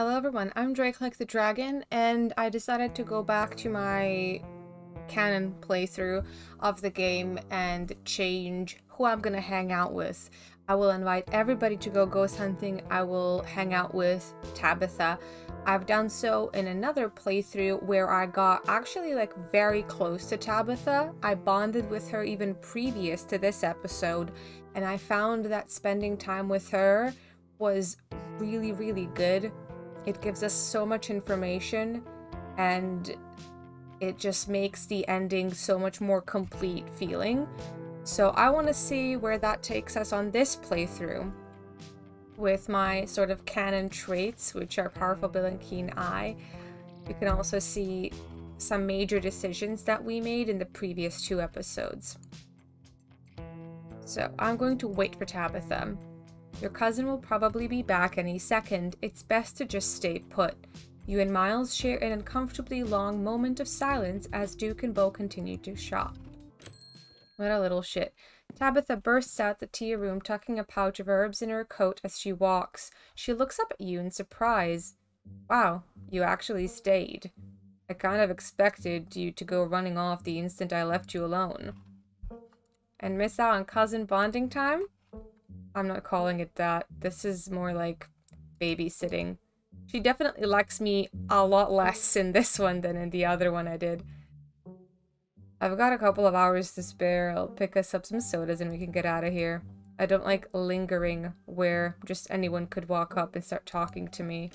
Hello everyone, I'm Drake like the Dragon, and I decided to go back to my canon playthrough of the game and change who I'm gonna hang out with. I will invite everybody to go ghost hunting. I will hang out with Tabitha. I've done so in another playthrough where I got actually like very close to Tabitha. I bonded with her even previous to this episode, and I found that spending time with her was really good. It gives us so much information, and it just makes the ending so much more complete feeling. So I want to see where that takes us on this playthrough with my sort of canon traits, which are powerful will and keen eye. You can also see some major decisions that we made in the previous two episodes. So I'm going to wait for Tabitha. Your cousin will probably be back any second. It's best to just stay put. You and Miles share an uncomfortably long moment of silence as Duke and Bo continue to shop. What a little shit. Tabitha bursts out the tea room, tucking a pouch of herbs in her coat as she walks. She looks up at you in surprise. Wow, you actually stayed. I kind of expected you to go running off the instant I left you alone. And miss out on cousin bonding time? I'm not calling it that. This is more like babysitting. She definitely likes me a lot less in this one than in the other one I did. I've got a couple of hours to spare. I'll pick us up some sodas and we can get out of here. I don't like lingering where just anyone could walk up and start talking to me.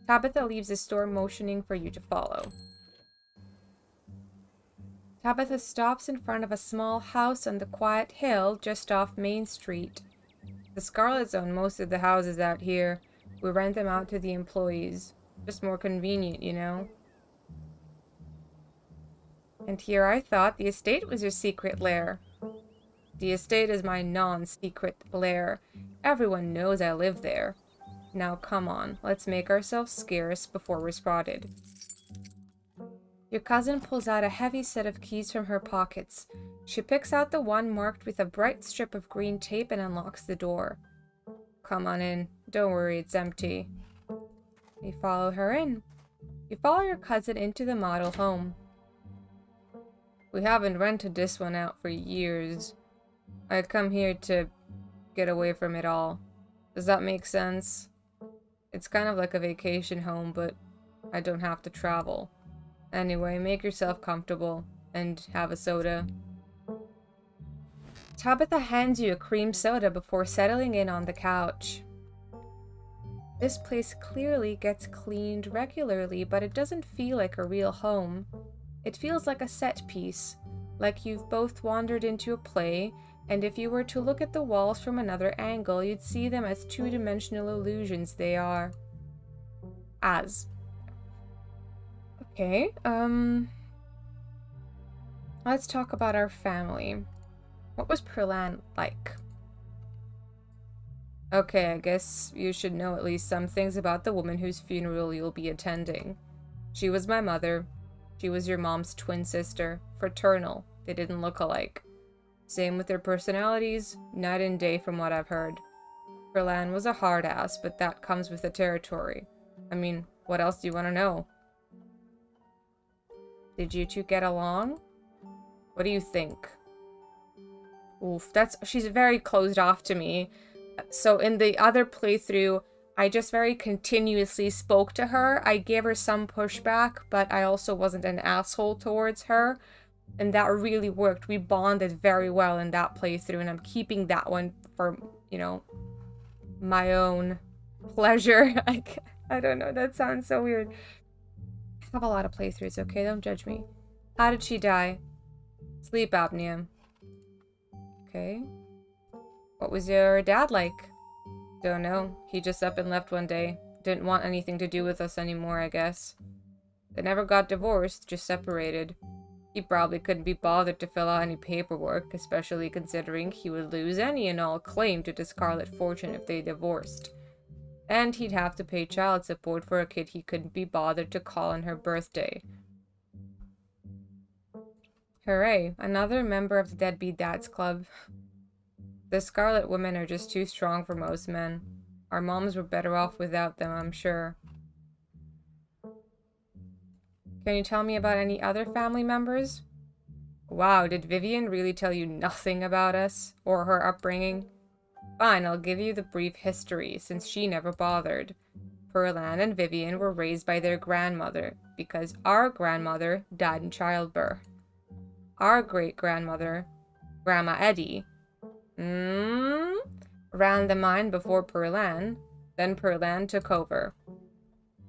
Tabitha leaves the store, motioning for you to follow. Tabitha stops in front of a small house on the quiet hill just off Main Street. The Scarlets own most of the houses out here. We rent them out to the employees. Just more convenient, you know? And here I thought the estate was your secret lair. The estate is my non-secret lair. Everyone knows I live there. Now come on, let's make ourselves scarce before we're spotted. Your cousin pulls out a heavy set of keys from her pockets. She picks out the one marked with a bright strip of green tape and unlocks the door. Come on in. Don't worry, it's empty. You follow her in. You follow your cousin into the model home. We haven't rented this one out for years. I come here to get away from it all. Does that make sense? It's kind of like a vacation home, but I don't have to travel. Anyway, make yourself comfortable and have a soda. Tabitha hands you a cream soda before settling in on the couch. This place clearly gets cleaned regularly, but it doesn't feel like a real home. It feels like a set piece, like you've both wandered into a play, and if you were to look at the walls from another angle, you'd see them as two-dimensional illusions they are. Okay, let's talk about our family. What was Perlan like? Okay, I guess you should know at least some things about the woman whose funeral you'll be attending. She was my mother. She was your mom's twin sister. Fraternal. They didn't look alike. Same with their personalities, night and day from what I've heard. Perlan was a hard ass, but that comes with the territory. I mean, what else do you want to know? Did you two get along? What do you think? Oof, she's very closed off to me. So in the other playthrough, I just very continuously spoke to her. I gave her some pushback, but I also wasn't an asshole towards her. And that really worked. We bonded very well in that playthrough, and I'm keeping that one for, you know, my own pleasure. I don't know, that sounds so weird. I have a lot of playthroughs, okay? Don't judge me. How did she die? Sleep apnea. Okay. What was your dad like? Don't know. He just up and left one day. Didn't want anything to do with us anymore, I guess. They never got divorced, just separated. He probably couldn't be bothered to fill out any paperwork, especially considering he would lose any and all claim to the Scarlet fortune if they divorced. And he'd have to pay child support for a kid he couldn't be bothered to call on her birthday. Hooray, another member of the Deadbeat Dads Club. The Scarlet women are just too strong for most men. Our moms were better off without them, I'm sure. Can you tell me about any other family members? Wow, did Vivian really tell you nothing about us or her upbringing? Fine, I'll give you the brief history, since she never bothered. Perlan and Vivian were raised by their grandmother, because our grandmother died in childbirth. Our great-grandmother, Grandma Eddie, ran the mine before Perlan, then Perlan took over.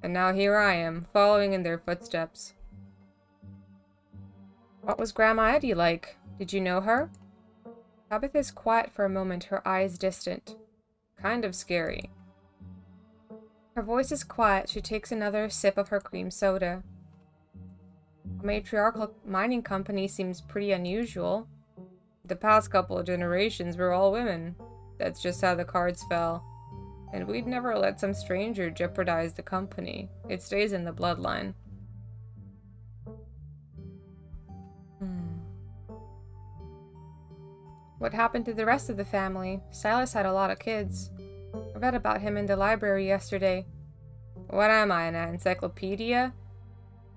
And now here I am, following in their footsteps. What was Grandma Eddie like? Did you know her? Tabitha's quiet for a moment, her eyes distant. Kind of scary. Her voice is quiet. She takes another sip of her cream soda. A matriarchal mining company seems pretty unusual. The past couple of generations were all women. That's just how the cards fell. And we'd never let some stranger jeopardize the company. It stays in the bloodline. What happened to the rest of the family? Silas had a lot of kids. I read about him in the library yesterday. What am I, an encyclopedia?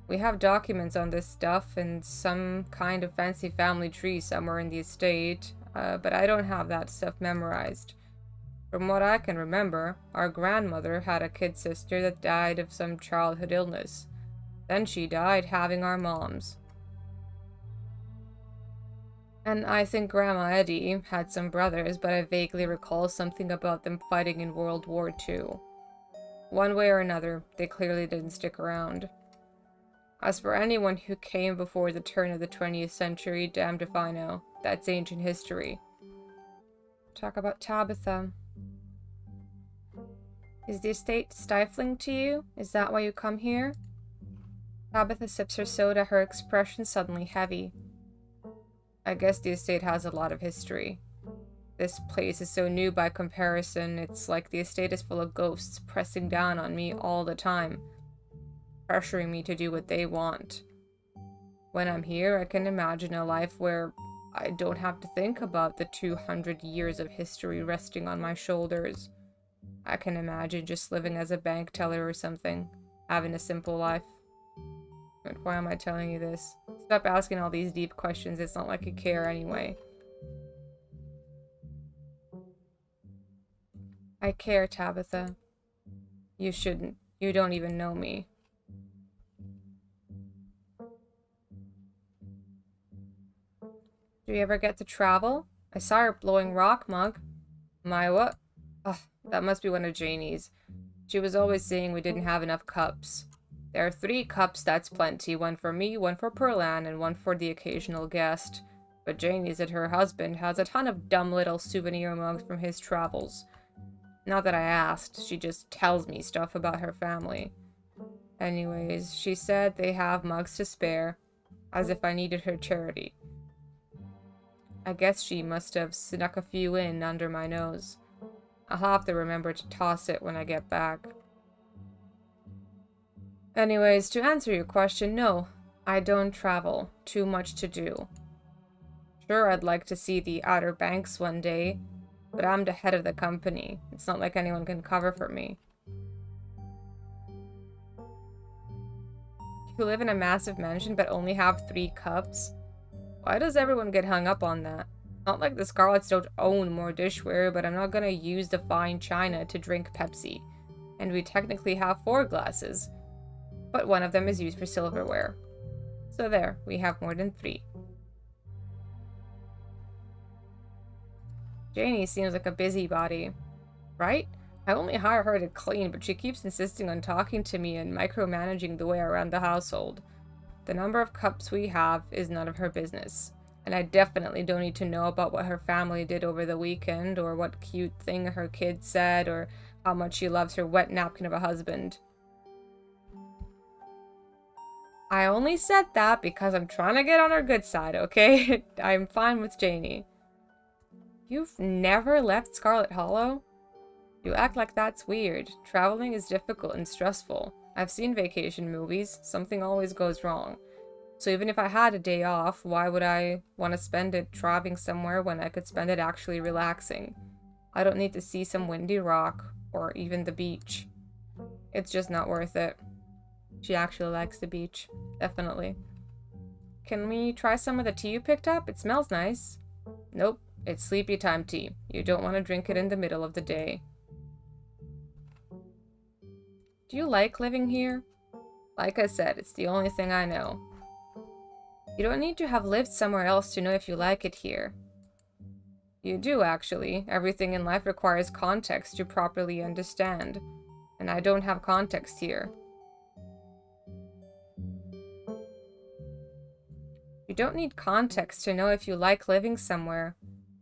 We have documents on this stuff and some kind of fancy family tree somewhere in the estate, but I don't have that stuff memorized. From what I can remember, our grandmother had a kid sister that died of some childhood illness. Then she died having our moms. And I think Grandma Eddie had some brothers, but I vaguely recall something about them fighting in World War II. One way or another, they clearly didn't stick around. As for anyone who came before the turn of the 20th century, damned if I know. That's ancient history. Talk about Tabitha. Is the estate stifling to you? Is that why you come here? Tabitha sips her soda, her expression suddenly heavy. I guess the estate has a lot of history. This place is so new by comparison, it's like the estate is full of ghosts pressing down on me all the time, pressuring me to do what they want. When I'm here, I can imagine a life where I don't have to think about the 200 years of history resting on my shoulders. I can imagine just living as a bank teller or something, having a simple life. But why am I telling you this? Stop asking all these deep questions, it's not like you care anyway. I care, Tabitha. You shouldn't. You don't even know me. Do you ever get to travel? I saw her blowing rock mug. My what? Ugh, that must be one of Janie's. She was always saying we didn't have enough cups. There are 3 cups, that's plenty. One for me, one for Perlan, and one for the occasional guest. But Janie said her husband has a ton of dumb little souvenir mugs from his travels. Not that I asked, she just tells me stuff about her family. Anyways, she said they have mugs to spare, as if I needed her charity. I guess she must have snuck a few in under my nose. I'll have to remember to toss it when I get back. Anyways, to answer your question, no, I don't travel. Too much to do. Sure, I'd like to see the Outer Banks one day, but I'm the head of the company. It's not like anyone can cover for me. You live in a massive mansion but only have 3 cups? Why does everyone get hung up on that? Not like the Scarlets don't own more dishware, but I'm not gonna use the fine china to drink Pepsi. And we technically have 4 glasses. But one of them is used for silverware. So there, we have more than 3. Janie seems like a busybody, right? I only hire her to clean, but she keeps insisting on talking to me and micromanaging the way I run the household. The number of cups we have is none of her business. And I definitely don't need to know about what her family did over the weekend, or what cute thing her kid said, or how much she loves her wet napkin of a husband. I only said that because I'm trying to get on her good side, okay? I'm fine with Janie. You've never left Scarlet Hollow? You act like that's weird. Traveling is difficult and stressful. I've seen vacation movies. Something always goes wrong. So even if I had a day off, why would I want to spend it driving somewhere when I could spend it actually relaxing? I don't need to see some windy rock or even the beach. It's just not worth it. She actually likes the beach. Definitely. Can we try some of the tea you picked up? It smells nice. Nope. It's sleepy time tea. You don't want to drink it in the middle of the day. Do you like living here? Like I said, it's the only thing I know. You don't need to have lived somewhere else to know if you like it here. You do, actually. Everything in life requires context to properly understand. And I don't have context here. You don't need context to know if you like living somewhere.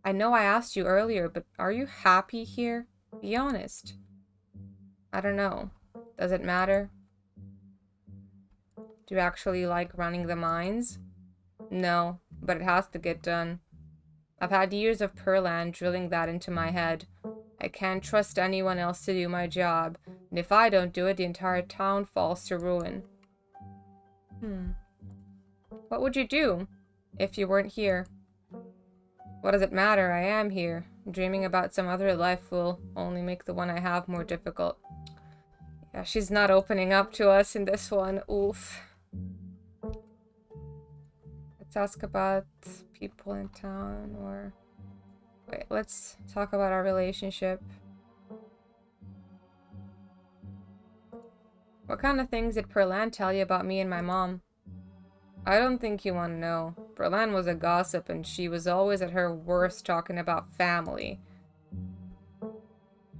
I know I asked you earlier, but are you happy here? Be honest. I don't know. Does it matter? Do you actually like running the mines? No, but it has to get done. I've had years of Perland drilling that into my head. I can't trust anyone else to do my job, and if I don't do it, the entire town falls to ruin. What would you do if you weren't here? What does it matter? I am here. Dreaming about some other life will only make the one I have more difficult. Yeah, she's not opening up to us in this one. Oof. Let's ask about people in town, or... Wait, let's talk about our relationship. What kind of things did Perlan tell you about me and my mom? I don't think you want to know. Perlan was a gossip, and she was always at her worst talking about family.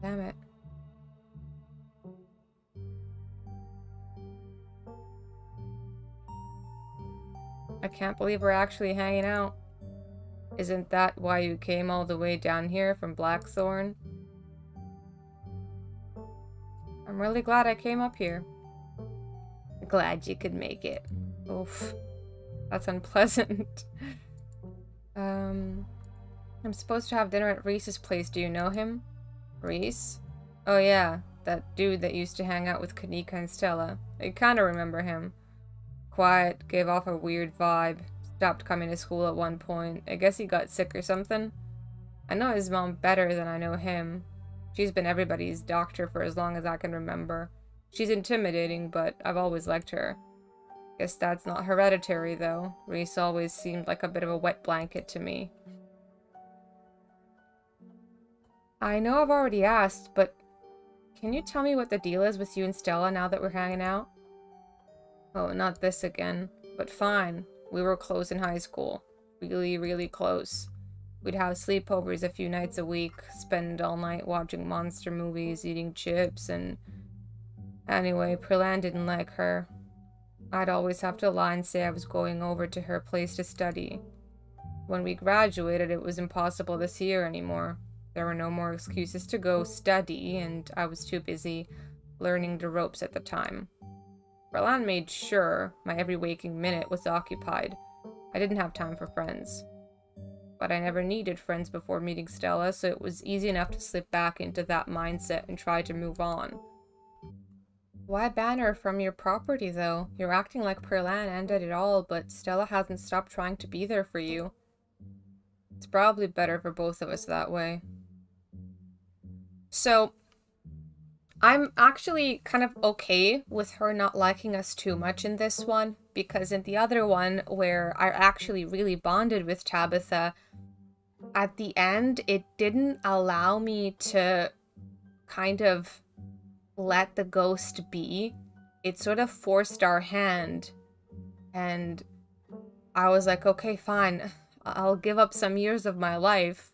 Damn it. I can't believe we're actually hanging out. Isn't that why you came all the way down here from Blackthorn? I'm really glad I came up here. Glad you could make it. Oof. That's unpleasant. I'm supposed to have dinner at Reese's place. Do you know him? Reese? Oh yeah, that dude that used to hang out with Kanika and Stella. I kinda remember him. Quiet, gave off a weird vibe. Stopped coming to school at one point. I guess he got sick or something. I know his mom better than I know him. She's been everybody's doctor for as long as I can remember. She's intimidating, but I've always liked her. Guess that's not hereditary, though. Reese always seemed like a bit of a wet blanket to me. I know I've already asked, but can you tell me what the deal is with you and Stella now that we're hanging out? Oh, not this again. But fine. We were close in high school. Really, really close. We'd have sleepovers a few nights a week, spend all night watching monster movies, eating chips, and... Anyway, Perlan didn't like her. I'd always have to lie and say I was going over to her place to study. When we graduated, it was impossible to see her anymore. There were no more excuses to go study, and I was too busy learning the ropes at the time. Perlan made sure my every waking minute was occupied. I didn't have time for friends. But I never needed friends before meeting Stella, so it was easy enough to slip back into that mindset and try to move on. Why ban her from your property, though? You're acting like Perlan ended it all, but Stella hasn't stopped trying to be there for you. It's probably better for both of us that way. So, I'm actually kind of okay with her not liking us too much in this one, because in the other one, where I actually really bonded with Tabitha, at the end, it didn't allow me to kind of let the ghost be. It sort of forced our hand, and I was like, okay, fine, I'll give up some years of my life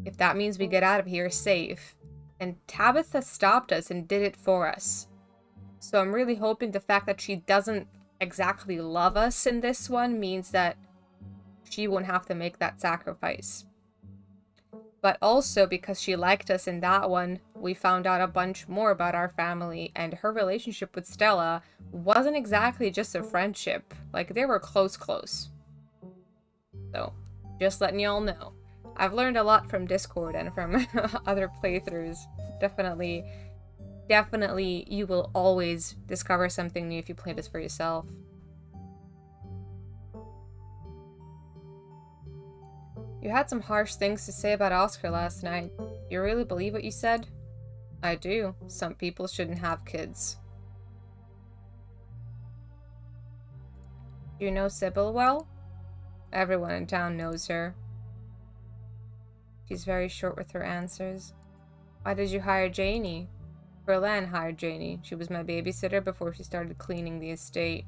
if that means we get out of here safe. And Tabitha stopped us and did it for us. So I'm really hoping the fact that she doesn't exactly love us in this one means that she won't have to make that sacrifice. But also, because she liked us in that one, we found out a bunch more about our family, and her relationship with Stella wasn't exactly just a friendship. Like, they were close. So, just letting y'all know. I've learned a lot from Discord and from other playthroughs. Definitely, you will always discover something new if you play this for yourself. You had some harsh things to say about Oscar last night. You really believe what you said? I do. Some people shouldn't have kids. Do you know Sybil well? Everyone in town knows her. She's very short with her answers. Why did you hire Janie? Berlin hired Janie. She was my babysitter before she started cleaning the estate.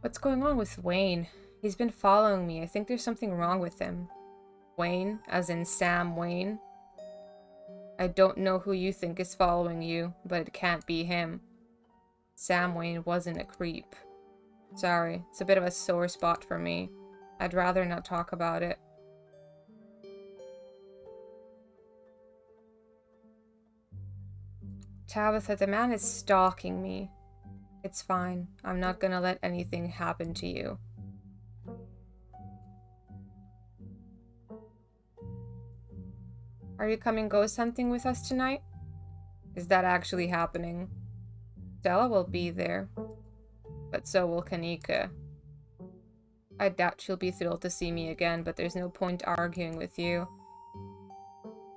What's going on with Wayne? He's been following me. I think there's something wrong with him. Wayne, as in Sam Wayne? I don't know who you think is following you, but it can't be him. Sam Wayne wasn't a creep. Sorry, it's a bit of a sore spot for me. I'd rather not talk about it. Tabitha, the man is stalking me. It's fine. I'm not gonna let anything happen to you. Are you coming ghost hunting with us tonight? Is that actually happening? Stella will be there. But so will Kanika. I doubt she'll be thrilled to see me again, but there's no point arguing with you.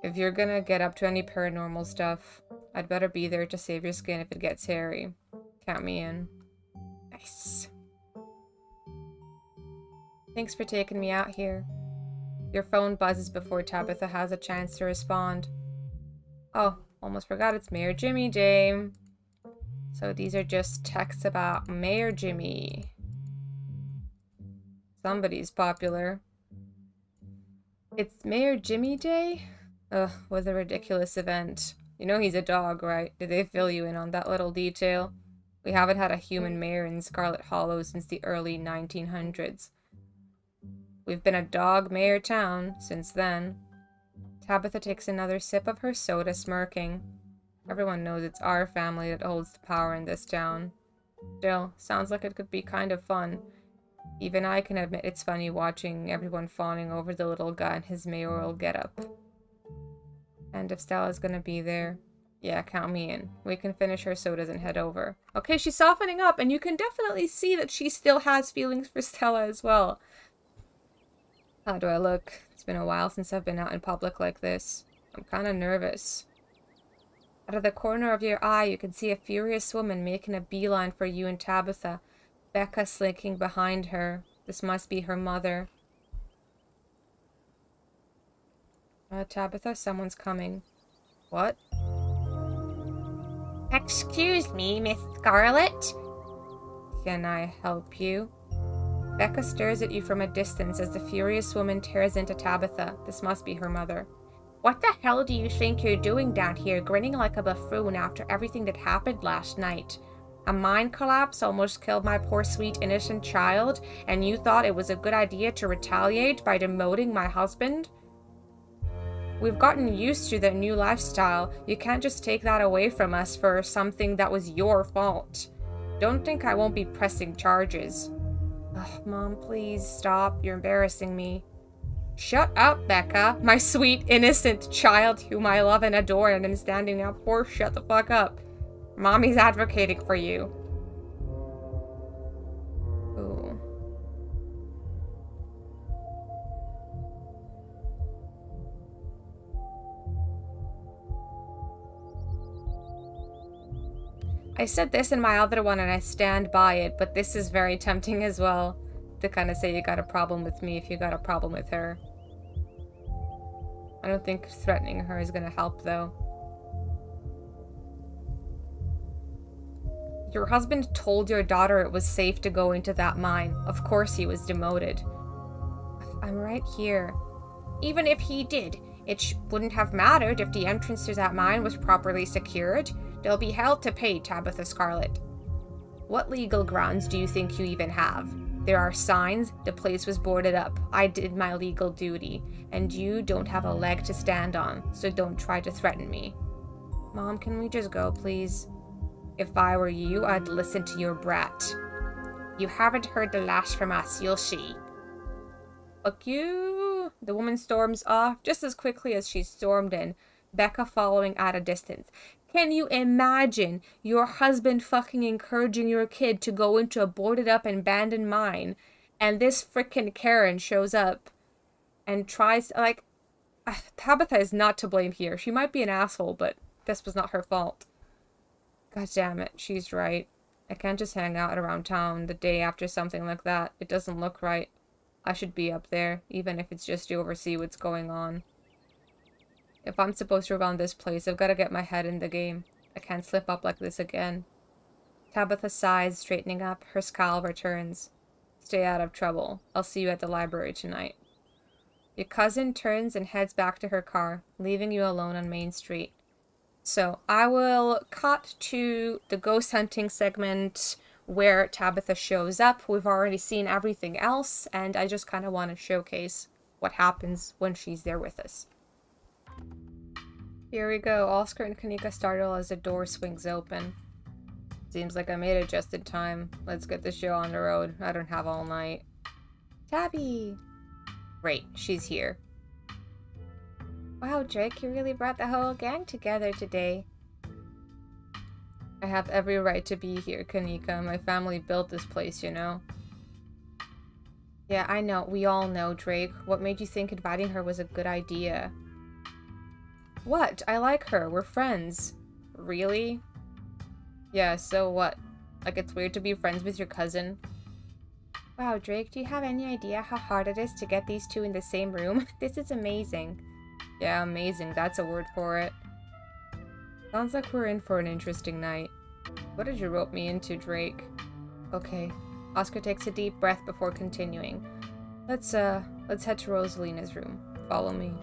If you're gonna get up to any paranormal stuff, I'd better be there to save your skin if it gets hairy. Count me in. Nice. Thanks for taking me out here. Your phone buzzes before Tabitha has a chance to respond. Oh, almost forgot it's Mayor Jimmy Day. So these are just texts about Mayor Jimmy. Somebody's popular. It's Mayor Jimmy Day? Ugh, what a ridiculous event. You know he's a dog, right? Did they fill you in on that little detail? We haven't had a human mayor in Scarlet Hollow since the early 1900s. We've been a dog mayor town since then. Tabitha takes another sip of her soda, smirking. Everyone knows it's our family that holds the power in this town. Still, sounds like it could be kind of fun. Even I can admit it's funny watching everyone fawning over the little guy in his mayoral getup. And if Stella's gonna be there, yeah, count me in. We can finish her sodas and head over. Okay, she's softening up, and you can definitely see that she still has feelings for Stella as well. How do I look? It's been a while since I've been out in public like this. I'm kind of nervous. Out of the corner of your eye, you can see a furious woman making a beeline for you and Tabitha. Becca slinking behind her. This must be her mother. Tabitha, someone's coming. What? Excuse me, Miss Scarlet? Can I help you? Becca stares at you from a distance as the furious woman tears into Tabitha. This must be her mother. What the hell do you think you're doing down here, grinning like a buffoon after everything that happened last night? A mine collapse almost killed my poor sweet innocent child, and you thought it was a good idea to retaliate by demoting my husband? We've gotten used to the new lifestyle. You can't just take that away from us for something that was your fault. Don't think I won't be pressing charges. Ugh, Mom, please stop. You're embarrassing me. Shut up, Becca. My sweet, innocent child whom I love and adore and am standing now. Poor, shut the fuck up. Mommy's advocating for you. Ooh. I said this in my other one and I stand by it, but this is very tempting as well. To kind of say you got a problem with me if you got a problem with her. I don't think threatening her is gonna help, though. Your husband told your daughter it was safe to go into that mine. Of course he was demoted. I'm right here. Even if he did, it wouldn't have mattered if the entrance to that mine was properly secured. They'll be hell to pay, Tabitha Scarlet. What legal grounds do you think you even have? There are signs, the place was boarded up. I did my legal duty, and you don't have a leg to stand on, so don't try to threaten me. Mom, can we just go, please? If I were you, I'd listen to your brat. You haven't heard the last from us, you'll see. Fuck you. The woman storms off just as quickly as she stormed in, Becca following at a distance. Can you imagine your husband fucking encouraging your kid to go into a boarded up and abandoned mine, and this frickin' Karen shows up and tries to, like, Tabitha is not to blame here. She might be an asshole, but this was not her fault. God damn it, she's right. I can't just hang out around town the day after something like that. It doesn't look right. I should be up there, even if it's just to oversee what's going on. If I'm supposed to run this place, I've got to get my head in the game. I can't slip up like this again. Tabitha sighs, straightening up. Her scowl returns. Stay out of trouble. I'll see you at the library tonight. Your cousin turns and heads back to her car, leaving you alone on Main Street. So, I will cut to the ghost hunting segment where Tabitha shows up. We've already seen everything else, and I just kind of want to showcase what happens when she's there with us. Here we go. Oscar and Kanika startle as the door swings open. Seems like I made it just in time. Let's get the show on the road. I don't have all night. Tabby! Great, she's here. Wow, Drake, you really brought the whole gang together today. I have every right to be here, Kanika. My family built this place, you know. Yeah, I know. We all know, Drake. What made you think inviting her was a good idea? What? I like her. We're friends. Really? Yeah, so what? Like, it's weird to be friends with your cousin? Wow, Drake, do you have any idea how hard it is to get these two in the same room? This is amazing. Yeah, amazing. That's a word for it. Sounds like we're in for an interesting night. What did you rope me into, Drake? Okay. Oscar takes a deep breath before continuing. Let's head to Rosalina's room. Follow me.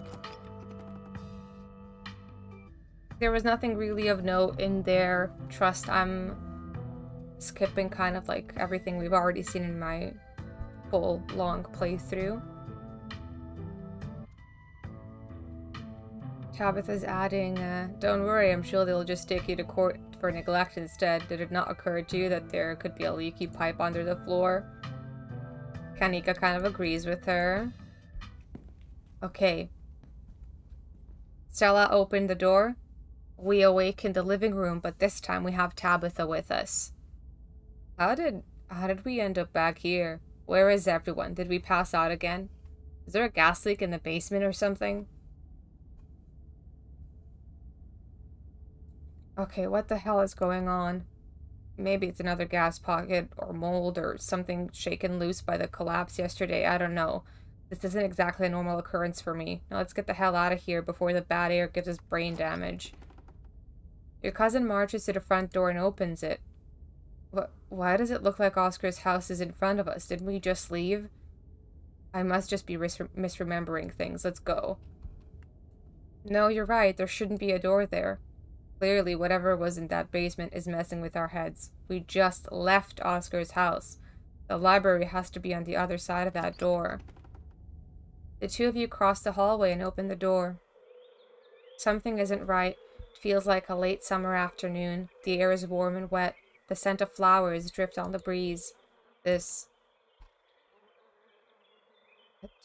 There was nothing really of note in their trust. I'm skipping kind of like everything we've already seen in my full long playthrough. Tabitha's adding, don't worry, I'm sure they'll just take you to court for neglect instead. Did it not occur to you that there could be a leaky pipe under the floor? Kanika kind of agrees with her. Okay. Stella opened the door. We awake in the living room, but this time we have Tabitha with us. How did we end up back here? Where is everyone? Did we pass out again? Is there a gas leak in the basement or something? Okay, what the hell is going on? Maybe it's another gas pocket or mold or something shaken loose by the collapse yesterday. I don't know. This isn't exactly a normal occurrence for me. Now let's get the hell out of here before the bad air gives us brain damage. Your cousin marches to the front door and opens it. Why does it look like Oscar's house is in front of us? Didn't we just leave? I must just be misremembering things. Let's go. No, you're right. There shouldn't be a door there. Clearly, whatever was in that basement is messing with our heads. We just left Oscar's house. The library has to be on the other side of that door. The two of you cross the hallway and open the door. Something isn't right. It feels like a late summer afternoon. The air is warm and wet. The scent of flowers drift on the breeze.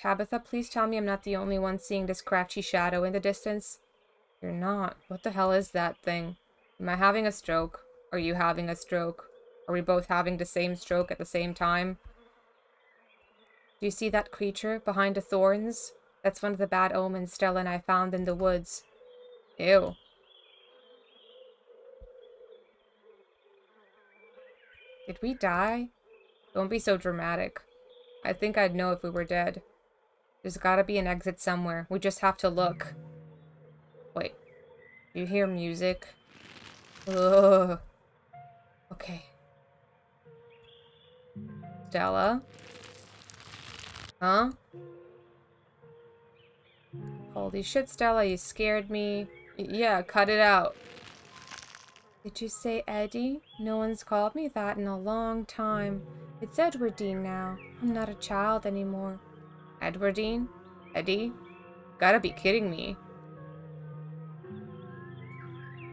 Tabitha, please tell me I'm not the only one seeing this scratchy shadow in the distance. You're not. What the hell is that thing? Am I having a stroke? Are you having a stroke? Are we both having the same stroke at the same time? Do you see that creature behind the thorns? That's one of the bad omens Stella and I found in the woods. Ew. Did we die? Don't be so dramatic. I think I'd know if we were dead. There's gotta be an exit somewhere. We just have to look. Wait. You hear music? Ugh. Okay. Stella? Huh? Holy shit, Stella, you scared me. Yeah, cut it out. Did you say Eddie? No one's called me that in a long time. It's Edwardine now. I'm not a child anymore. Edwardine? Eddie? Gotta be kidding me.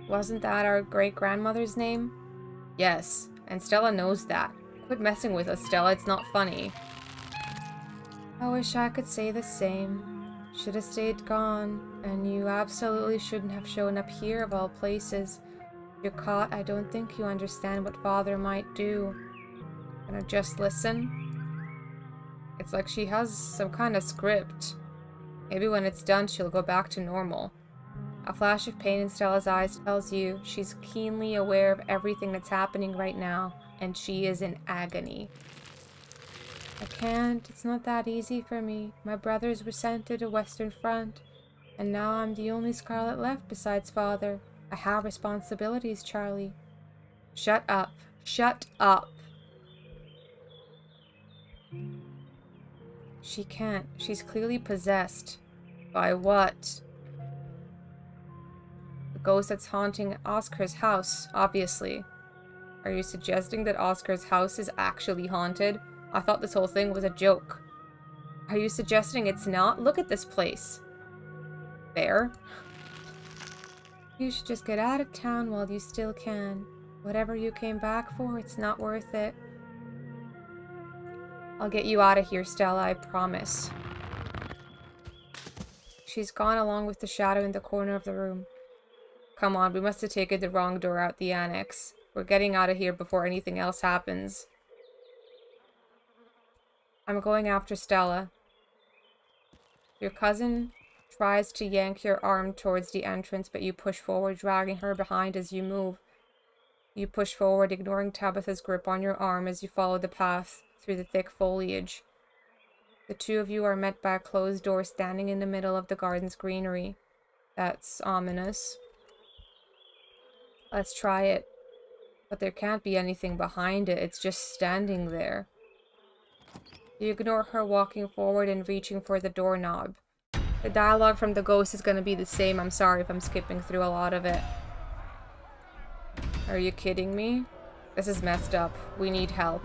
Wasn't that our great-grandmother's name? Yes, and Stella knows that. Quit messing with us, Stella. It's not funny. I wish I could say the same. Should have stayed gone, and you absolutely shouldn't have shown up here of all places. If you're caught, I don't think you understand what Father might do. Gonna just listen? It's like she has some kind of script. Maybe when it's done, she'll go back to normal. A flash of pain in Stella's eyes tells you she's keenly aware of everything that's happening right now, and she is in agony. I can't. It's not that easy for me. My brothers were sent to the Western Front, and now I'm the only Scarlet left besides father. I have responsibilities, Charlie. Shut up. Shut up. She can't. She's clearly possessed. By what? The ghost that's haunting Oscar's house, obviously. Are you suggesting that Oscar's house is actually haunted? I thought this whole thing was a joke. Are you suggesting it's not? Look at this place. Fair. You should just get out of town while you still can. Whatever you came back for, it's not worth it. I'll get you out of here, Stella, I promise. She's gone along with the shadow in the corner of the room. Come on, we must have taken the wrong door out the annex. We're getting out of here before anything else happens. I'm going after Stella. Your cousin tries to yank your arm towards the entrance, but you push forward, dragging her behind as you move. You push forward, ignoring Tabitha's grip on your arm as you follow the path through the thick foliage. The two of you are met by a closed door standing in the middle of the garden's greenery. That's ominous. Let's try it. But there can't be anything behind it, it's just standing there. You ignore her walking forward and reaching for the doorknob. The dialogue from the ghost is gonna be the same. I'm sorry if I'm skipping through a lot of it. Are you kidding me? This is messed up. We need help.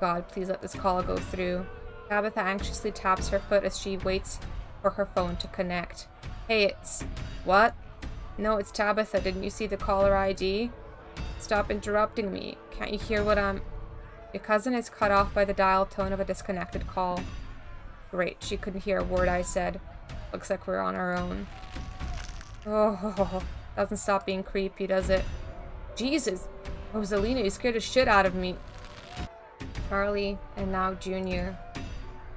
God, please let this call go through. Tabitha anxiously taps her foot as she waits for her phone to connect. Hey, it's... What? No, it's Tabitha. Didn't you see the caller ID? Stop interrupting me. Can't you hear what I'm... Your cousin is cut off by the dial tone of a disconnected call. Great, she couldn't hear a word I said. Looks like we're on our own. Oh, doesn't stop being creepy, does it? Jesus! Rosalina, you scared the shit out of me. Charlie, and now Junior.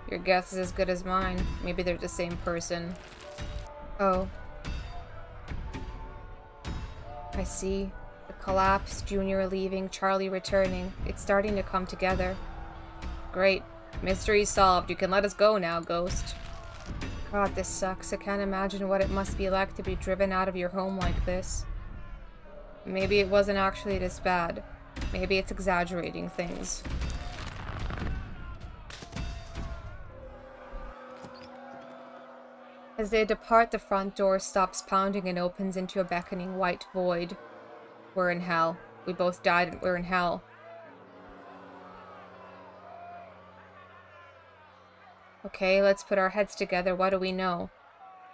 Your guess is as good as mine. Maybe they're the same person. Oh. I see. The collapse, Junior leaving, Charlie returning. It's starting to come together. Great. Mystery solved. You can let us go now, Ghost. God, this sucks. I can't imagine what it must be like to be driven out of your home like this. Maybe it wasn't actually this bad. Maybe it's exaggerating things. As they depart, the front door stops pounding and opens into a beckoning white void. We're in hell. We both died and we're in hell. Okay, let's put our heads together. What do we know?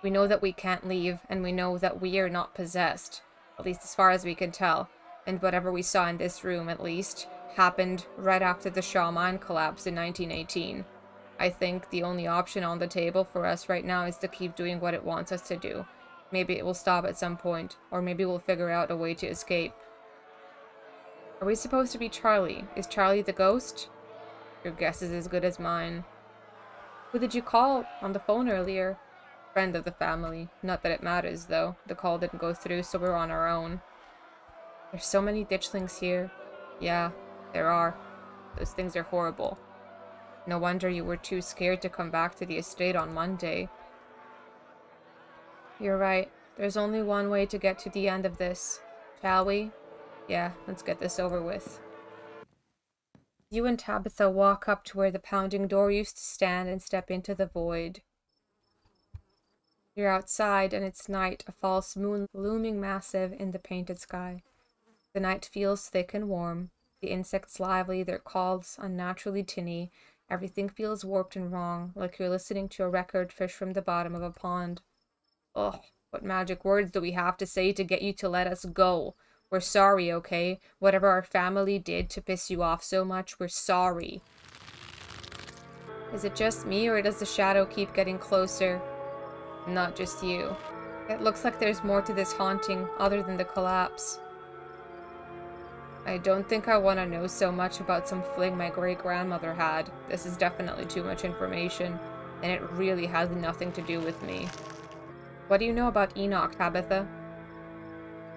We know that we can't leave, and we know that we are not possessed. At least as far as we can tell. And whatever we saw in this room, at least, happened right after the Shaw mine collapse in 1918. I think the only option on the table for us right now is to keep doing what it wants us to do. Maybe it will stop at some point, or maybe we'll figure out a way to escape. Are we supposed to be Charlie? Is Charlie the ghost? Your guess is as good as mine. Who did you call on the phone earlier? Friend of the family. Not that it matters, though. The call didn't go through, so we're on our own. There's so many ditchlings here. Yeah, there are. Those things are horrible. No wonder you were too scared to come back to the estate on Monday. You're right. There's only one way to get to the end of this. Shall we? Yeah, let's get this over with. You and Tabitha walk up to where the pounding door used to stand and step into the void. You're outside and it's night, a false moon looming massive in the painted sky. The night feels thick and warm. The insects lively, their calls unnaturally tinny. Everything feels warped and wrong, like you're listening to a record fish from the bottom of a pond. Ugh, what magic words do we have to say to get you to let us go? We're sorry, okay? Whatever our family did to piss you off so much, we're sorry. Is it just me, or does the shadow keep getting closer? Not just you. It looks like there's more to this haunting, other than the collapse. I don't think I want to know so much about some fling my great-grandmother had. This is definitely too much information. and it really has nothing to do with me. What do you know about Enoch, Tabitha?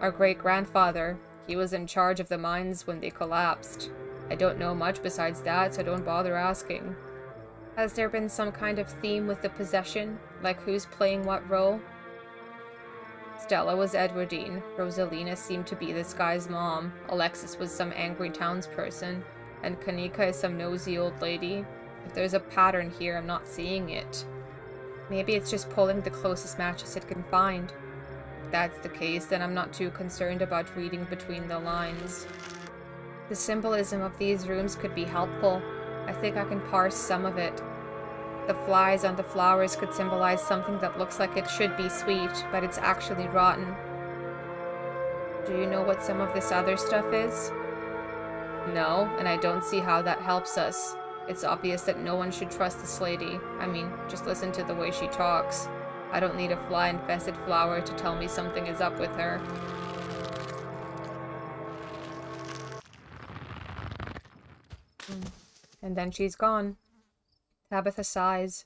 Our great-grandfather. He was in charge of the mines when they collapsed. I don't know much besides that, so don't bother asking. Has there been some kind of theme with the possession? Like who's playing what role? Stella was Edwardine. Rosalina seemed to be this guy's mom. Alexis was some angry townsperson. And Kanika is some nosy old lady. If there's a pattern here, I'm not seeing it. Maybe it's just pulling the closest matches it can find. If that's the case, then I'm not too concerned about reading between the lines. The symbolism of these rooms could be helpful. I think I can parse some of it. The flies on the flowers could symbolize something that looks like it should be sweet, but it's actually rotten. Do you know what some of this other stuff is? No, and I don't see how that helps us. It's obvious that no one should trust this lady. I mean, just listen to the way she talks. I don't need a fly-infested flower to tell me something is up with her. And then she's gone. Tabitha sighs.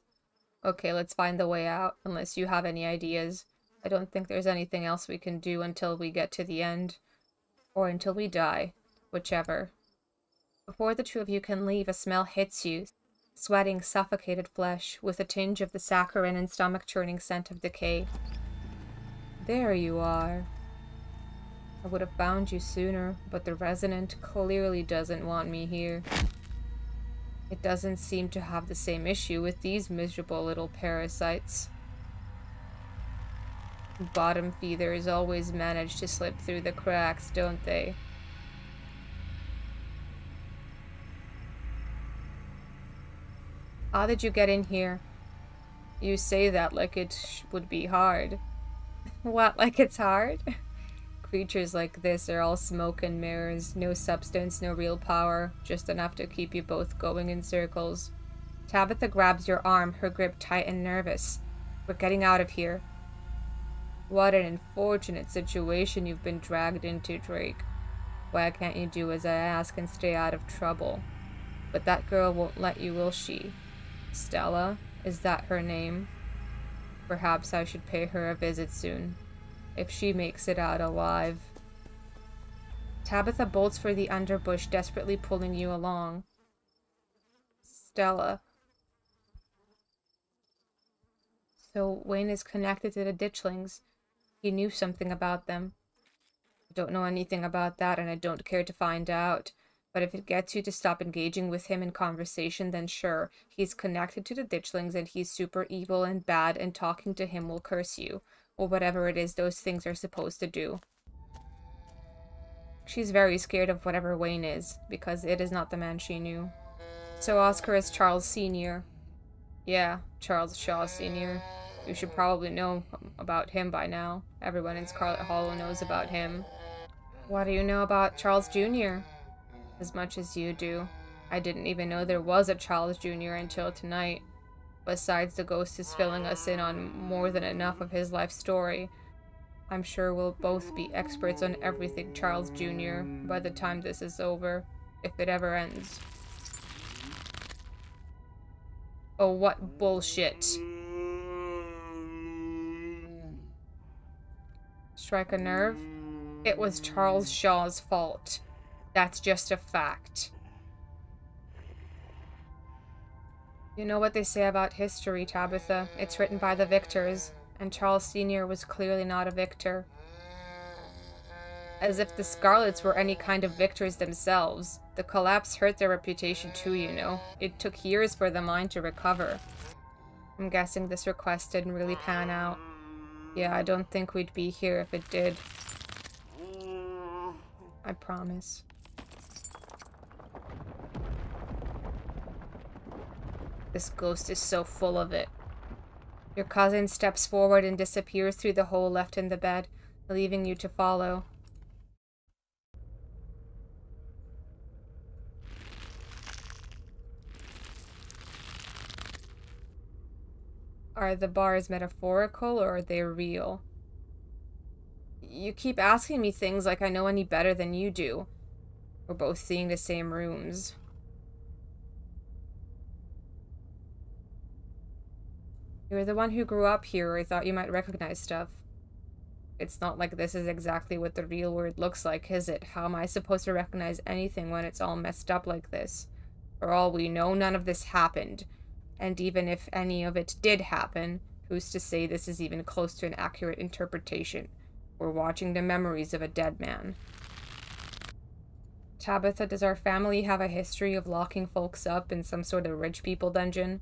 Okay, let's find the way out, unless you have any ideas. I don't think there's anything else we can do until we get to the end. Or until we die. Whichever. Before the two of you can leave, a smell hits you. Sweating, suffocated flesh, with a tinge of the saccharine and stomach-churning scent of decay. There you are. I would have found you sooner, but the Resonant clearly doesn't want me here. It doesn't seem to have the same issue with these miserable little parasites. Bottom feeders always manage to slip through the cracks, don't they? How did you get in here? You say that like it would be hard. What, like it's hard? Creatures like this are all smoke and mirrors, no substance, no real power, just enough to keep you both going in circles. Tabitha grabs your arm, her grip tight and nervous. We're getting out of here. What an unfortunate situation you've been dragged into, Drake. Why can't you do as I ask and stay out of trouble? But that girl won't let you, will she? Stella? Is that her name? Perhaps I should pay her a visit soon. If she makes it out alive. Tabitha bolts for the underbush, desperately pulling you along. Stella. So Wayne is connected to the Ditchlings. He knew something about them. I don't know anything about that, and I don't care to find out. But if it gets you to stop engaging with him in conversation, then sure, he's connected to the Ditchlings and he's super evil and bad, and talking to him will curse you. Or whatever it is those things are supposed to do. She's very scared of whatever Wayne is, because it is not the man she knew. So Oscar is Charles Sr. Yeah, Charles Shaw Sr. You should probably know about him by now. Everyone in Scarlet Hollow knows about him. What do you know about Charles Jr.? As much as you do. I didn't even know there was a Charles Jr. until tonight. Besides, the ghost is filling us in on more than enough of his life story. I'm sure we'll both be experts on everything Charles Jr. by the time this is over, if it ever ends. Oh, what bullshit. Strike a nerve? It was Charles Shaw's fault. That's just a fact. You know what they say about history, Tabitha. It's written by the victors, and Charles Sr. was clearly not a victor. As if the Scarlets were any kind of victors themselves. The collapse hurt their reputation too, you know. It took years for the mine to recover. I'm guessing this request didn't really pan out. Yeah, I don't think we'd be here if it did. I promise. This ghost is so full of it. Your cousin steps forward and disappears through the hole left in the bed, leaving you to follow. Are the bars metaphorical or are they real? You keep asking me things like I know any better than you do. We're both seeing the same rooms. You're the one who grew up here. I thought you might recognize stuff. It's not like this is exactly what the real world looks like, is it? How am I supposed to recognize anything when it's all messed up like this? For all we know, none of this happened. And even if any of it did happen, who's to say this is even close to an accurate interpretation? We're watching the memories of a dead man. Tabitha, does our family have a history of locking folks up in some sort of rich people dungeon?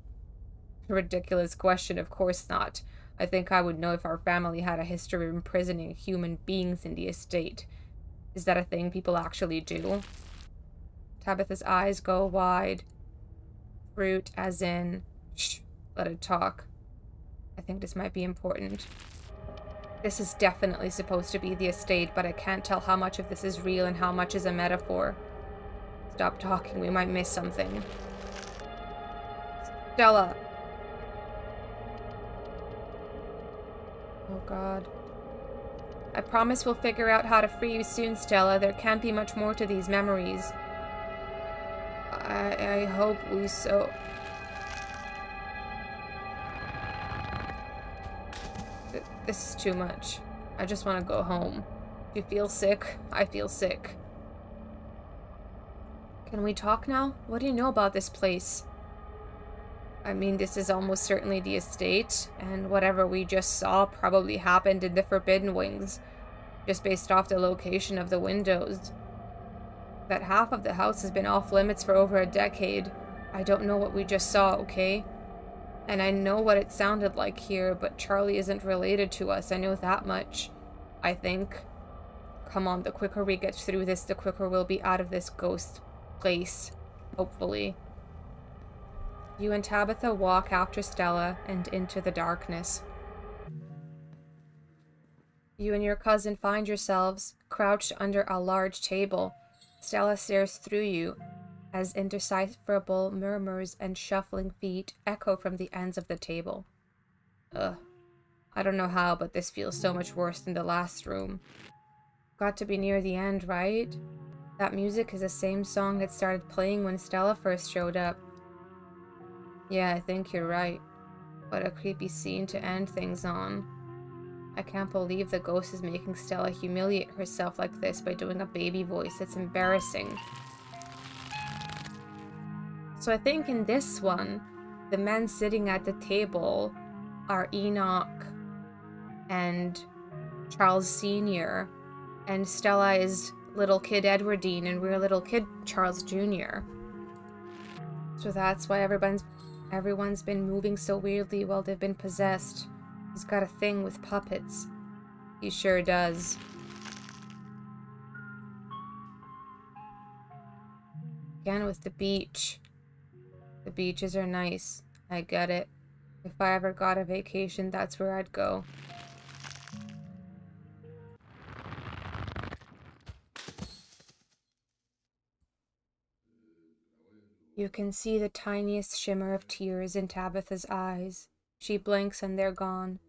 Ridiculous question, of course not. I think I would know if our family had a history of imprisoning human beings in the estate. Is that a thing people actually do? Tabitha's eyes go wide. Fruit as in... Shh, let it talk. I think this might be important. This is definitely supposed to be the estate, but I can't tell how much of this is real and how much is a metaphor. Stop talking, we might miss something. Stella! Oh god. I promise we'll figure out how to free you soon, Stella. There can't be much more to these memories. I hope we so... This is too much. I just want to go home. If you feel sick, I feel sick. Can we talk now? What do you know about this place? I mean, this is almost certainly the estate, and whatever we just saw probably happened in the Forbidden Wings, just based off the location of the windows. That half of the house has been off limits for over a decade. I don't know what we just saw, okay? And I know what it sounded like here, but Charlie isn't related to us. I know that much, I think. Come on, the quicker we get through this, the quicker we'll be out of this ghost place. Hopefully. You and Tabitha walk after Stella and into the darkness. You and your cousin find yourselves crouched under a large table. Stella stares through you as indecipherable murmurs and shuffling feet echo from the ends of the table. Ugh. I don't know how, but this feels so much worse than the last room. Got to be near the end, right? That music is the same song that started playing when Stella first showed up. Yeah, I think you're right. What a creepy scene to end things on. I can't believe the ghost is making Stella humiliate herself like this by doing a baby voice. It's embarrassing. So I think in this one, the men sitting at the table are Enoch and Charles Sr. and Stella is little kid Edwardine and we're little kid Charles Jr. So that's why everyone's been moving so weirdly while they've been possessed. He's got a thing with puppets. He sure does. Again with the beach. The beaches are nice. I get it. If I ever got a vacation, that's where I'd go. You can see the tiniest shimmer of tears in Tabitha's eyes. She blinks and they're gone.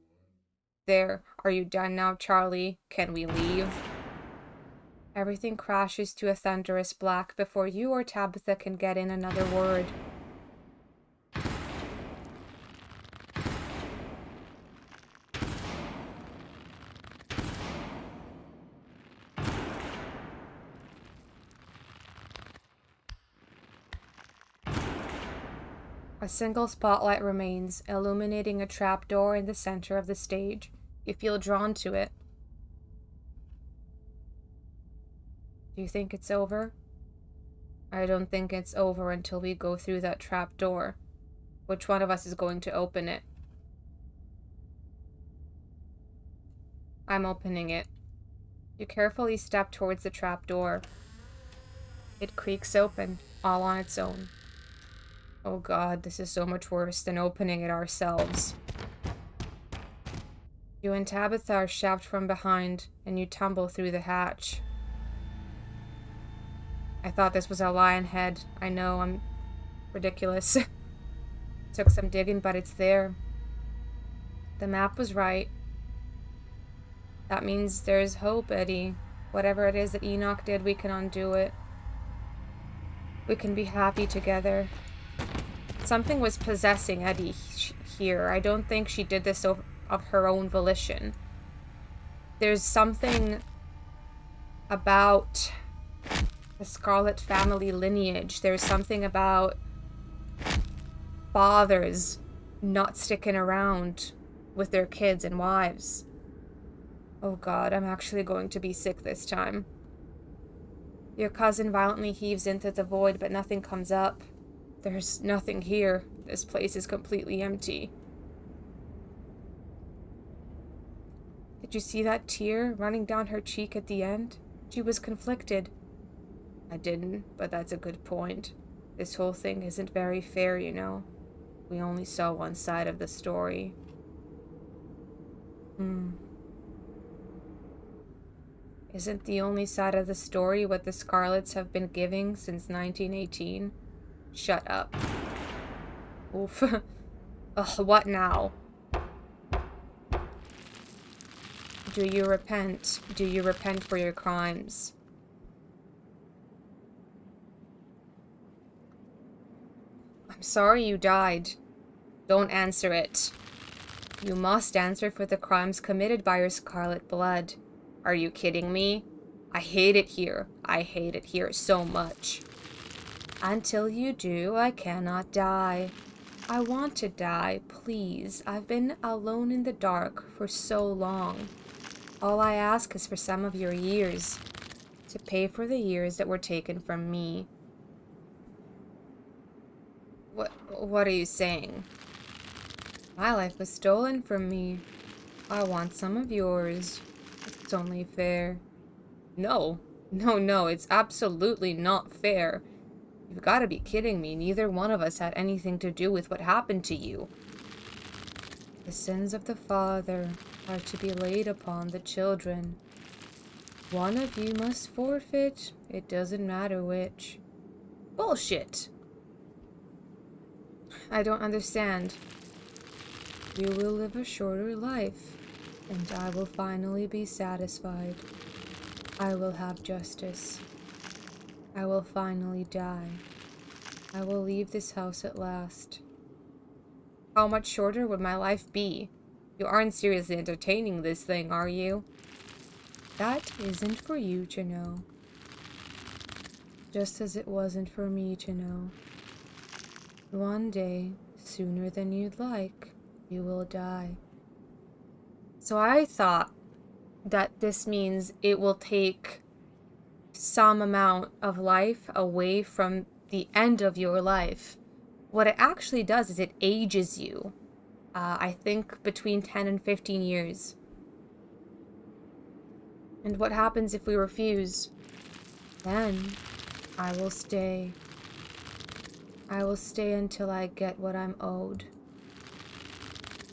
There, are you done now, Charlie? Can we leave? Everything crashes to a thunderous black before you or Tabitha can get in another word. A single spotlight remains, illuminating a trapdoor in the center of the stage. You feel drawn to it. Do you think it's over? I don't think it's over until we go through that trapdoor. Which one of us is going to open it? I'm opening it. You carefully step towards the trapdoor. It creaks open, all on its own. Oh god, this is so much worse than opening it ourselves. You and Tabitha are shoved from behind, and you tumble through the hatch. I thought this was a lion head. I know, I'm ridiculous. Took some digging, but it's there. The map was right. That means there's hope, Eddie. Whatever it is that Enoch did, we can undo it. We can be happy together. Something was possessing Eddie here. I don't think she did this of her own volition. There's something about the Scarlet family lineage. There's something about fathers not sticking around with their kids and wives. Oh god, I'm actually going to be sick this time. Your cousin violently heaves into the void, but nothing comes up. There's nothing here. This place is completely empty. Did you see that tear running down her cheek at the end? She was conflicted. I didn't, but that's a good point. This whole thing isn't very fair, you know. We only saw one side of the story. Isn't the only side of the story what the Scarlets have been giving since 1918? Shut up. Oof. Ugh, what now? Do you repent? Do you repent for your crimes? I'm sorry you died. Don't answer it. You must answer for the crimes committed by your scarlet blood. Are you kidding me? I hate it here. I hate it here so much. Until you do, I cannot die. I want to die, please. I've been alone in the dark for so long. All I ask is for some of your years, to pay for the years that were taken from me. What are you saying? My life was stolen from me. I want some of yours. It's only fair. No, it's absolutely not fair. You've got to be kidding me. Neither one of us had anything to do with what happened to you. The sins of the father are to be laid upon the children. One of you must forfeit. It doesn't matter which. Bullshit. I don't understand. You will live a shorter life, and I will finally be satisfied. I will have justice. I will finally die. I will leave this house at last. How much shorter would my life be? You aren't seriously entertaining this thing, are you? That isn't for you to know. Just as it wasn't for me to know. One day, sooner than you'd like, you will die. So I thought that this means it will take some amount of life away from the end of your life. What it actually does is it ages you. I think between 10 and 15 years. And what happens if we refuse? Then I will stay. I will stay until I get what I'm owed.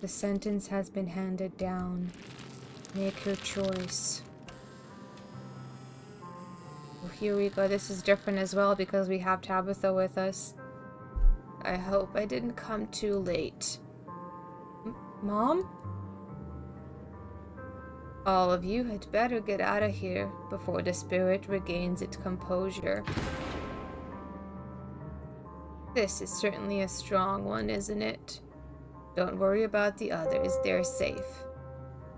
The sentence has been handed down. Make your choice. Well, here we go. This is different as well because we have Tabitha with us. I hope I didn't come too late. Mom? All of you had better get out of here before the spirit regains its composure. This is certainly a strong one, isn't it? Don't worry about the others, they're safe.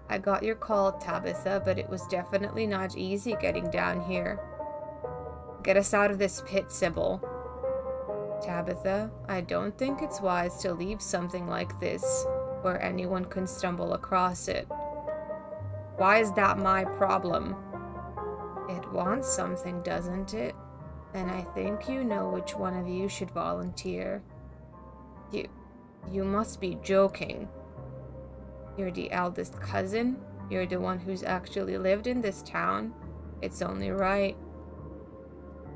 I got your call, Tabitha, but it was definitely not easy getting down here. Get us out of this pit, Sybil. Tabitha, I don't think it's wise to leave something like this where anyone can stumble across it. Why is that my problem? It wants something, doesn't it? And I think you know which one of you should volunteer. You must be joking. You're the eldest cousin. You're the one who's actually lived in this town. It's only right.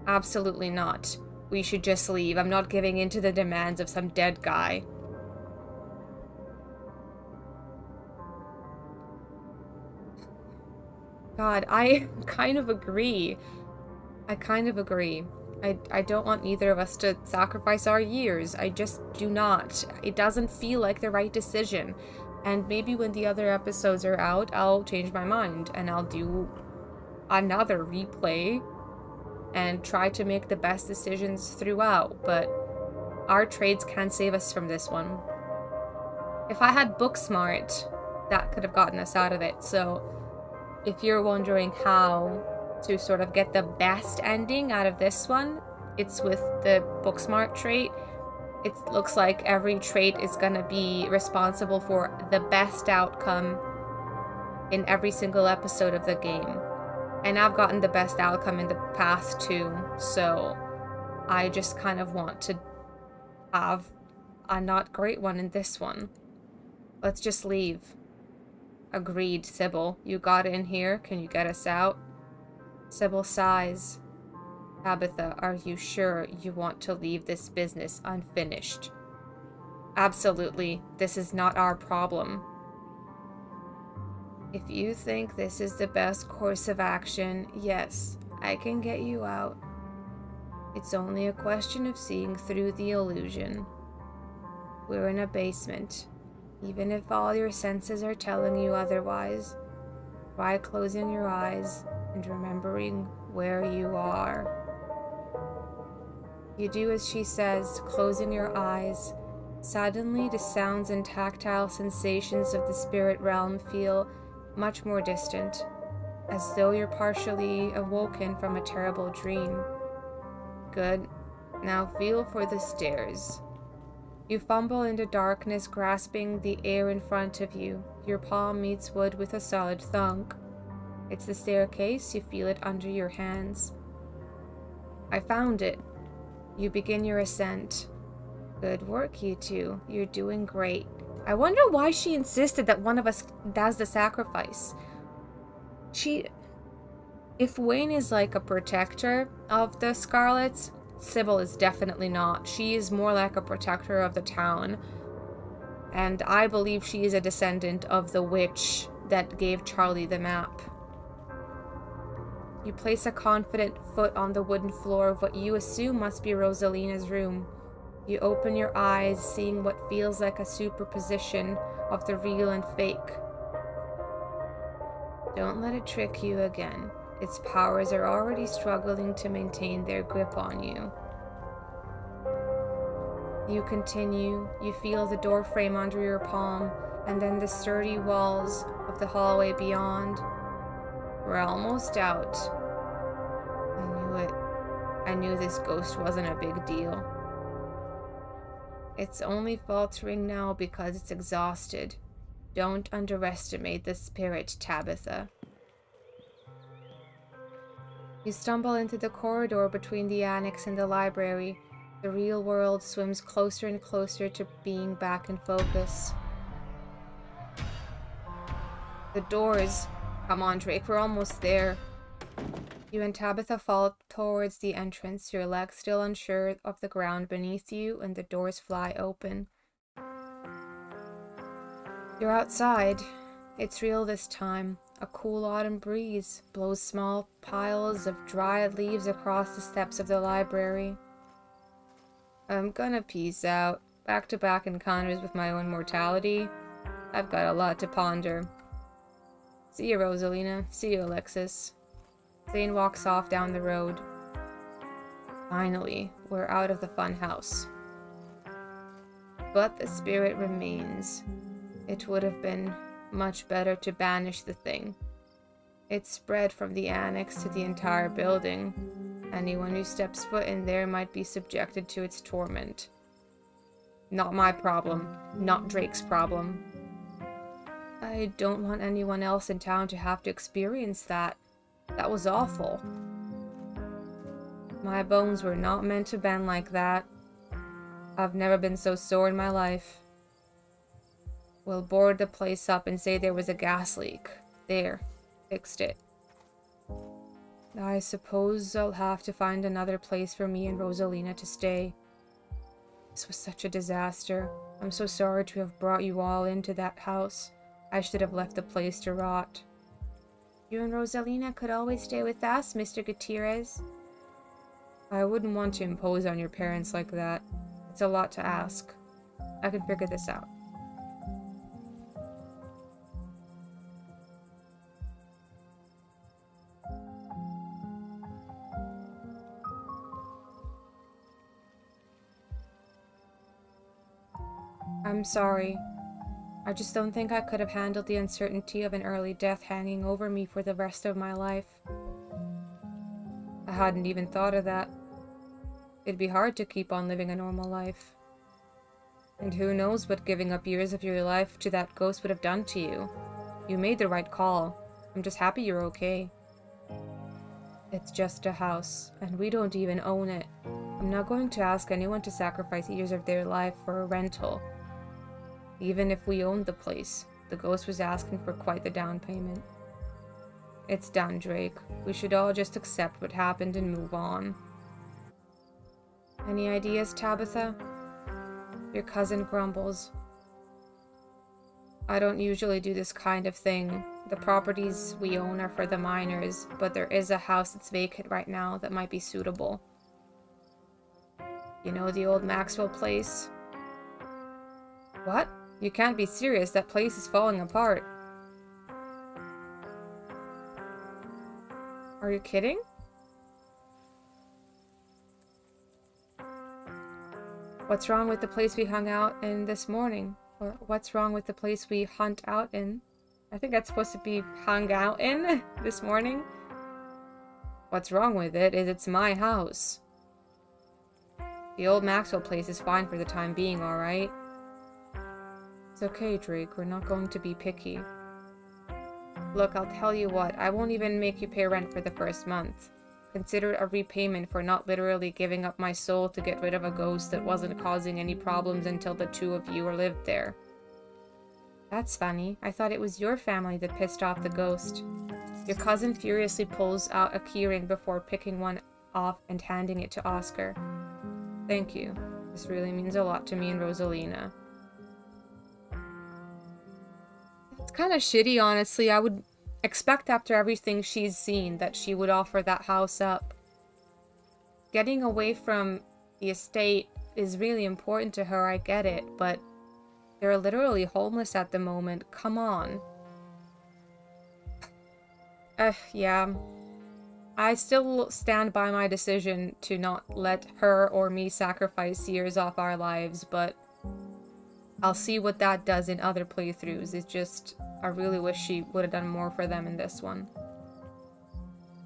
Absolutely not. We should just leave. I'm not giving in to the demands of some dead guy. God, I kind of agree. I don't want either of us to sacrifice our years. I just do not. It doesn't feel like the right decision. And maybe when the other episodes are out, I'll change my mind and I'll do another replay and try to make the best decisions throughout. But Our trades can't save us from this one. If I had book smart, that could have gotten us out of it. So if you're wondering how to sort of get the best ending out of this one, it's with the book smart trait. It looks like every trait is going to be responsible for the best outcome in every single episode of the game. And I've gotten the best outcome in the past too, so I just kind of want to have a not great one in this one. Let's just leave. Agreed, Sybil. You got in here. Can you get us out? Sybil sighs. Tabitha, are you sure you want to leave this business unfinished? Absolutely. This is not our problem. If you think this is the best course of action, yes, I can get you out. It's only a question of seeing through the illusion. We're in a basement. Even if all your senses are telling you otherwise, try closing your eyes and remembering where you are. You do as she says, closing your eyes. Suddenly, the sounds and tactile sensations of the spirit realm feel much more distant, as though you're partially awoken from a terrible dream. Good. Now feel for the stairs. You fumble into darkness, grasping the air in front of you. Your palm meets wood with a solid thunk. It's the staircase. You feel it under your hands. I found it. You begin your ascent. Good work, you two. You're doing great. I wonder why she insisted that one of us does the sacrifice. If Wayne is like a protector of the Scarlets, Sybil is definitely not. She is more like a protector of the town. And I believe she is a descendant of the witch that gave Charlie the map. You place a confident foot on the wooden floor of what you assume must be Rosalina's room. You open your eyes, seeing what feels like a superposition of the real and fake. Don't let it trick you again. Its powers are already struggling to maintain their grip on you. You continue. You feel the door frame under your palm, and then the sturdy walls of the hallway beyond. We're almost out. I knew it. I knew this ghost wasn't a big deal. It's only faltering now because it's exhausted. Don't underestimate the spirit, Tabitha. You stumble into the corridor between the annex and the library. The real world swims closer and closer to being back in focus. The doors. Come on, Drake, we're almost there. You and Tabitha fall towards the entrance, your legs still unsure of the ground beneath you, and the doors fly open. You're outside. It's real this time. A cool autumn breeze blows small piles of dried leaves across the steps of the library. I'm gonna peace out. Back-to-back encounters with my own mortality. I've got a lot to ponder. See you, Rosalina. See you, Alexis. Zane walks off down the road. Finally, we're out of the fun house. But the spirit remains. It would have been much better to banish the thing. It spread from the annex to the entire building. Anyone who steps foot in there might be subjected to its torment. Not my problem. Not Drake's problem. I don't want anyone else in town to have to experience that. That was awful. My bones were not meant to bend like that. I've never been so sore in my life. We'll board the place up and say there was a gas leak. There. Fixed it. I suppose I'll have to find another place for me and Rosalina to stay. This was such a disaster. I'm so sorry to have brought you all into that house. I should have left the place to rot. You and Rosalina could always stay with us, Mr. Gutierrez. I wouldn't want to impose on your parents like that. It's a lot to ask. I can figure this out. I'm sorry. I just don't think I could have handled the uncertainty of an early death hanging over me for the rest of my life. I hadn't even thought of that. It'd be hard to keep on living a normal life. And who knows what giving up years of your life to that ghost would have done to you. You made the right call. I'm just happy you're okay. It's just a house, and we don't even own it. I'm not going to ask anyone to sacrifice years of their life for a rental. Even if we owned the place, the ghost was asking for quite the down payment. It's done, Drake. We should all just accept what happened and move on. Any ideas, Tabitha? Your cousin grumbles. I don't usually do this kind of thing. The properties we own are for the miners, but there is a house that's vacant right now that might be suitable. You know the old Maxwell place? What? You can't be serious. That place is falling apart. Are you kidding? What's wrong with the place we hung out in this morning? Or what's wrong with the place we hunt out in? I think that's supposed to be hung out in this morning. What's wrong with it is it's my house. The old Maxwell place is fine for the time being, alright? It's okay, Drake. We're not going to be picky. Look, I'll tell you what. I won't even make you pay rent for the first month. Consider it a repayment for not literally giving up my soul to get rid of a ghost that wasn't causing any problems until the two of you lived there. That's funny. I thought it was your family that pissed off the ghost. Your cousin furiously pulls out a keyring before picking one off and handing it to Oscar. Thank you. This really means a lot to me and Rosalina. It's kind of shitty, honestly. I would expect after everything she's seen that she would offer that house up. Getting away from the estate is really important to her, I get it, but they're literally homeless at the moment. Come on. Yeah. I still stand by my decision to not let her or me sacrifice years off our lives, but I'll see what that does in other playthroughs. It's just, I really wish she would have done more for them in this one.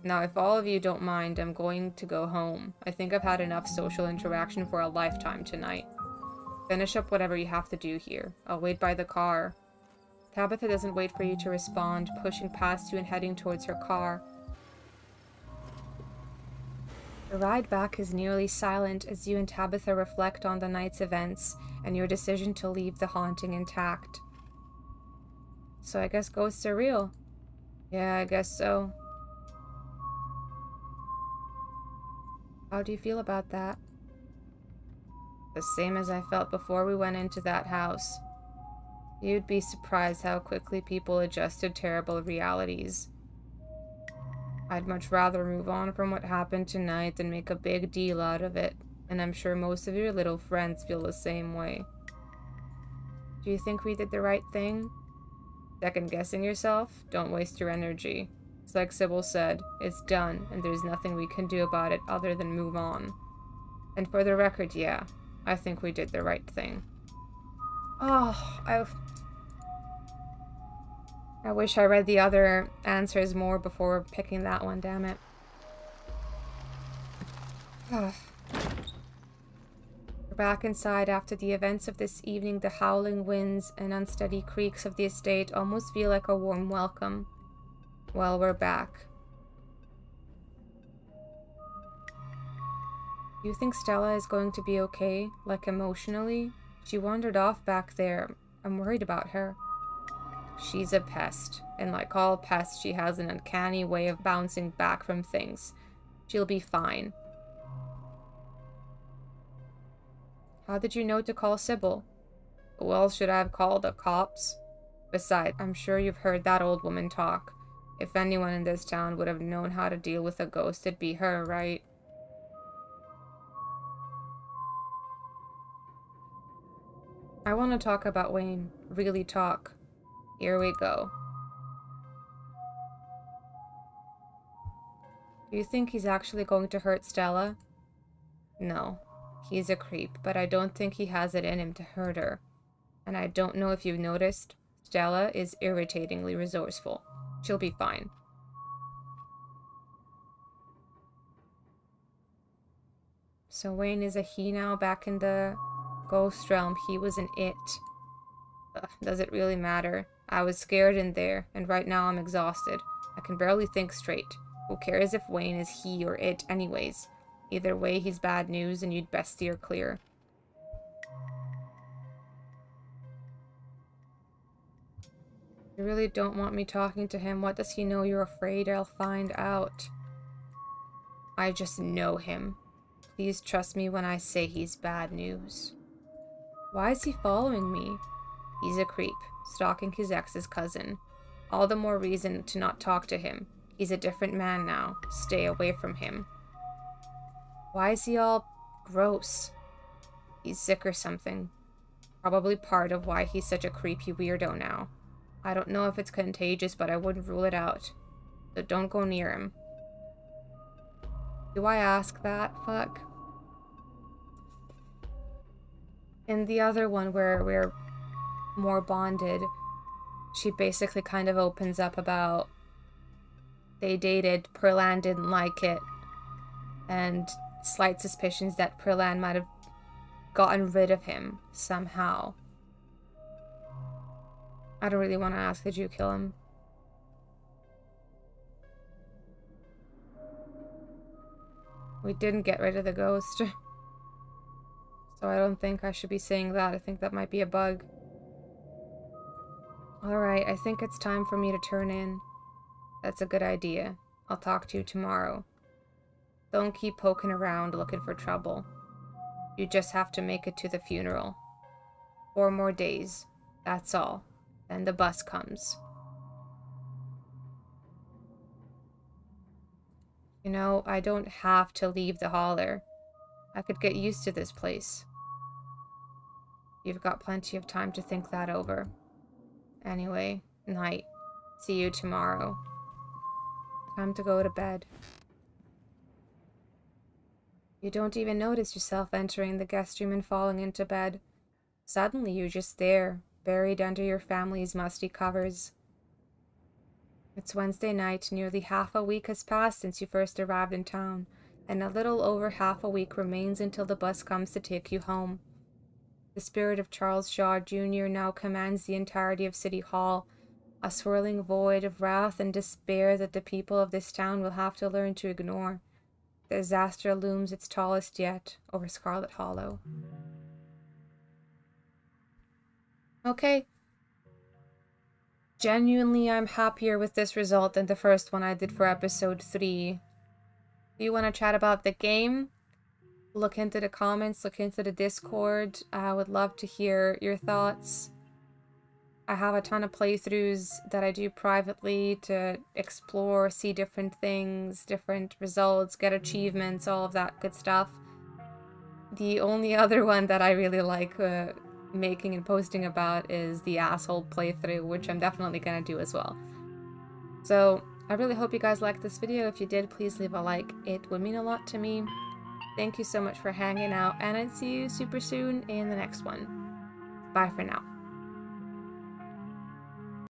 Now, if all of you don't mind, I'm going to go home. I think I've had enough social interaction for a lifetime tonight. Finish up whatever you have to do here. I'll wait by the car. Tabitha doesn't wait for you to respond, pushing past you and heading towards her car. The ride back is nearly silent as you and Tabitha reflect on the night's events and your decision to leave the haunting intact. So I guess ghosts are real. Yeah, I guess so. How do you feel about that? The same as I felt before we went into that house. You'd be surprised how quickly people adjust to terrible realities. I'd much rather move on from what happened tonight than make a big deal out of it, and I'm sure most of your little friends feel the same way. Do you think we did the right thing? Second-guessing yourself? Don't waste your energy. It's like Sybil said, it's done, and there's nothing we can do about it other than move on. And for the record, yeah, I think we did the right thing. Oh, I wish I read the other answers more before picking that one, damn it. We're back inside after the events of this evening. The howling winds and unsteady creaks of the estate almost feel like a warm welcome. Well, we're back. You think Stella is going to be okay? Like emotionally? She wandered off back there. I'm worried about her. She's a pest, and like all pests, she has an uncanny way of bouncing back from things. She'll be fine. How did you know to call Sybil? Who else should I have called? The cops? Besides, I'm sure you've heard that old woman talk. If anyone in this town would have known how to deal with a ghost, it'd be her, right? I want to talk about Wayne. Really talk. Here we go. Do you think he's actually going to hurt Stella? No. He's a creep, but I don't think he has it in him to hurt her. And I don't know if you've noticed, Stella is irritatingly resourceful. She'll be fine. So Wayne is a he now, back in the ghost realm. He was an it. Ugh, does it really matter? I was scared in there, and right now I'm exhausted. I can barely think straight. Who cares if Wayne is he or it anyways? Either way, he's bad news and you'd best steer clear. You really don't want me talking to him. What does he know you're afraid I'll find out? I just know him. Please trust me when I say he's bad news. Why is he following me? He's a creep, stalking his ex's cousin. All the more reason to not talk to him. He's a different man now. Stay away from him. Why is he all gross? He's sick or something. Probably part of why he's such a creepy weirdo now. I don't know if it's contagious, but I wouldn't rule it out. So don't go near him. Do I ask that? Fuck. In the other one where we're more bonded, she basically kind of opens up about they dated, Perlan didn't like it, and slight suspicions that Perlan might have gotten rid of him somehow. I don't really want to ask, did you kill him? We didn't get rid of the ghost. So I don't think I should be saying that. I think that might be a bug. Alright, I think it's time for me to turn in. That's a good idea. I'll talk to you tomorrow. Don't keep poking around looking for trouble. You just have to make it to the funeral. 4 more days. That's all. Then the bus comes. You know, I don't have to leave the holler. I could get used to this place. You've got plenty of time to think that over. Anyway, night. See you tomorrow. Time to go to bed. You don't even notice yourself entering the guest room and falling into bed. Suddenly you're just there, buried under your family's musty covers. It's Wednesday night. Nearly half a week has passed since you first arrived in town, and a little over half a week remains until the bus comes to take you home. The spirit of Charles Shaw Jr. now commands the entirety of City Hall, a swirling void of wrath and despair that the people of this town will have to learn to ignore. Disaster looms its tallest yet over Scarlet Hollow. Okay. Genuinely, I'm happier with this result than the first one I did for episode 3. Do you want to chat about the game? Look into the comments, look into the Discord. I would love to hear your thoughts. I have a ton of playthroughs that I do privately to explore, see different things, different results, get achievements, all of that good stuff. The only other one that I really like making and posting about is the asshole playthrough, which I'm definitely gonna do as well. So I really hope you guys liked this video. If you did, please leave a like. It would mean a lot to me. Thank you so much for hanging out, and I'd see you super soon in the next one. Bye for now.